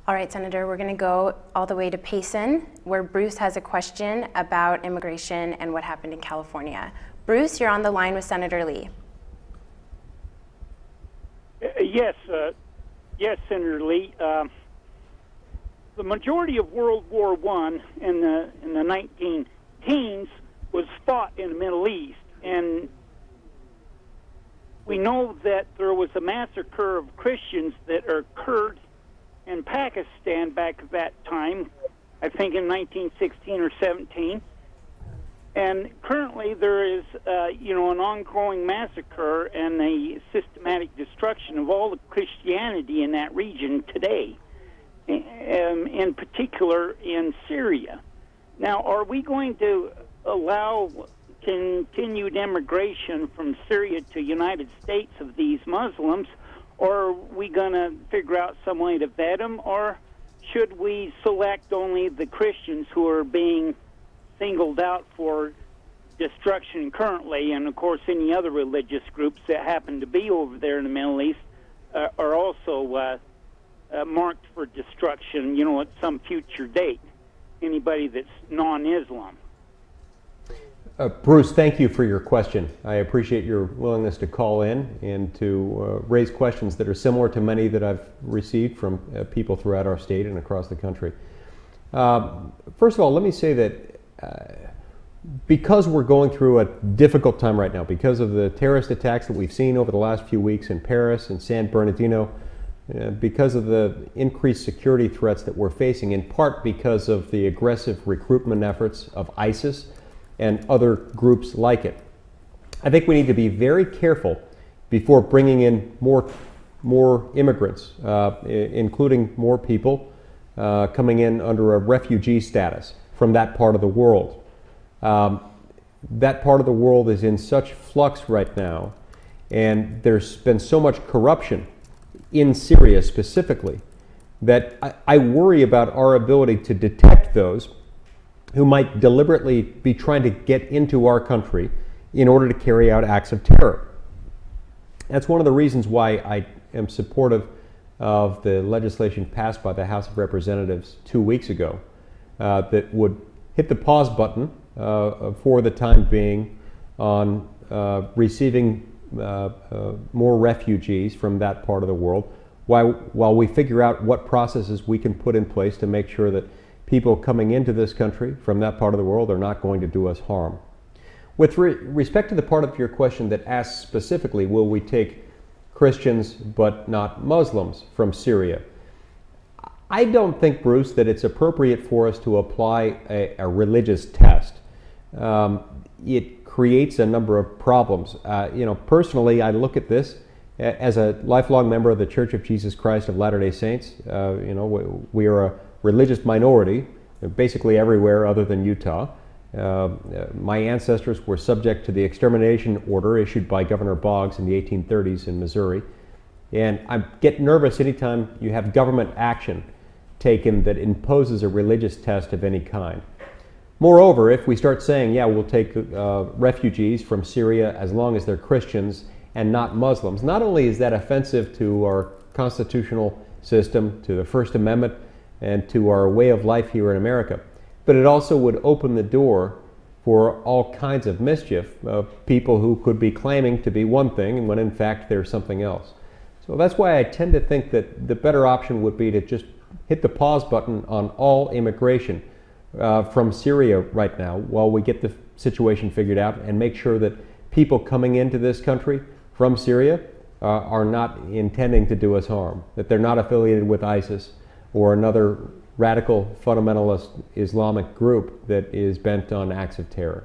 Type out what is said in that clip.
All right, Senator, we're going to go all the way to Payson, where Bruce has a question about immigration and what happened in California. Bruce, you're on the line with Senator Lee. Yes, Senator Lee. The majority of World War I in the 19 teens was fought in the Middle East, and we know that there was a massacre of Christians that occurred in Pakistan back at that time, I think in 1916 or 17. And currently there is, an ongoing massacre and a systematic destruction of all the Christianity in that region today, in particular in Syria. Now, are we going to allow continued immigration from Syria to the United States of these Muslims, or are we going to figure out some way to vet them, or should we select only the Christians who are being singled out for destruction currently, and of course any other religious groups that happen to be over there in the Middle East are also marked for destruction, at some future date, anybody that's non-Islam? Bruce, thank you for your question. I appreciate your willingness to call in and to raise questions that are similar to many that I've received from people throughout our state and across the country. First of all, let me say that because we're going through a difficult time right now, because of the terrorist attacks that we've seen over the last few weeks in Paris and San Bernardino, because of the increased security threats that we're facing, in part because of the aggressive recruitment efforts of ISIS and other groups like it, I think we need to be very careful before bringing in more immigrants, including more people coming in under a refugee status from that part of the world. That part of the world is in such flux right now, and there's been so much corruption in Syria specifically, that I worry about our ability to detect those who might deliberately be trying to get into our country in order to carry out acts of terror. That's one of the reasons why I am supportive of the legislation passed by the House of Representatives 2 weeks ago that would hit the pause button for the time being on receiving more refugees from that part of the world while we figure out what processes we can put in place to make sure that people coming into this country from that part of the world are not going to do us harm. With respect to the part of your question that asks specifically, will we take Christians but not Muslims from Syria? I don't think, Bruce, that it's appropriate for us to apply a religious test. It creates a number of problems. Personally, I look at this as a lifelong member of the Church of Jesus Christ of Latter-day Saints. We are a religious minority, basically everywhere other than Utah. My ancestors were subject to the extermination order issued by Governor Boggs in the 1830s in Missouri. And I get nervous anytime you have government action taken that imposes a religious test of any kind. Moreover, if we start saying, yeah, we'll take refugees from Syria as long as they're Christians and not Muslims, not only is that offensive to our constitutional system, to the First Amendment, and to our way of life here in America, but it also would open the door for all kinds of mischief of people who could be claiming to be one thing when in fact they're something else. So that's why I tend to think that the better option would be to just hit the pause button on all immigration from Syria right now while we get the situation figured out, and make sure that people coming into this country from Syria are not intending to do us harm, that they're not affiliated with ISIS or another radical fundamentalist Islamic group that is bent on acts of terror.